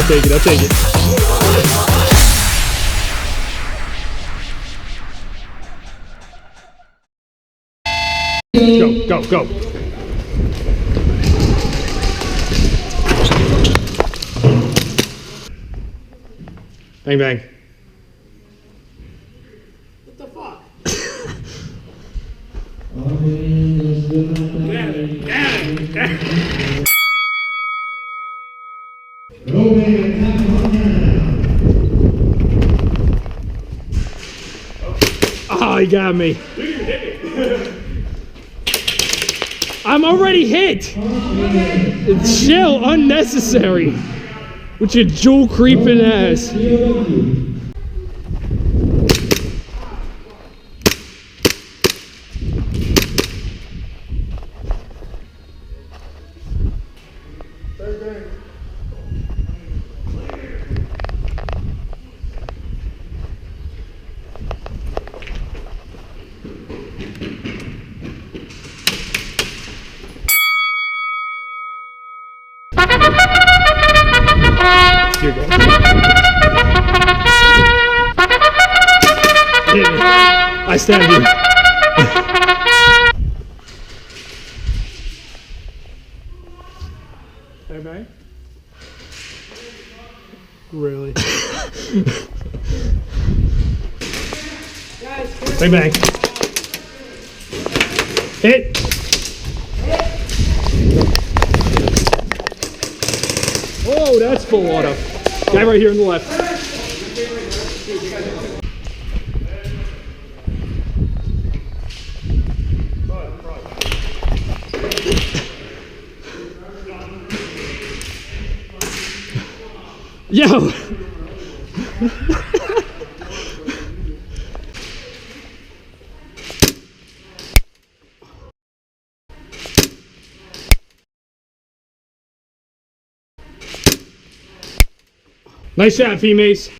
I'll take it. I'll take it. Go, go, go. Bang, bang. What the fuck? Oh, he got me. I'm already hit. Chill, unnecessary. With your jewel creeping ass. Here you go. I stabbed you. Bang, bang. Really? Bang, bang. Hit. Oh, that's full auto. Guy right here on the left. Yo! Nice shot, P-Mace.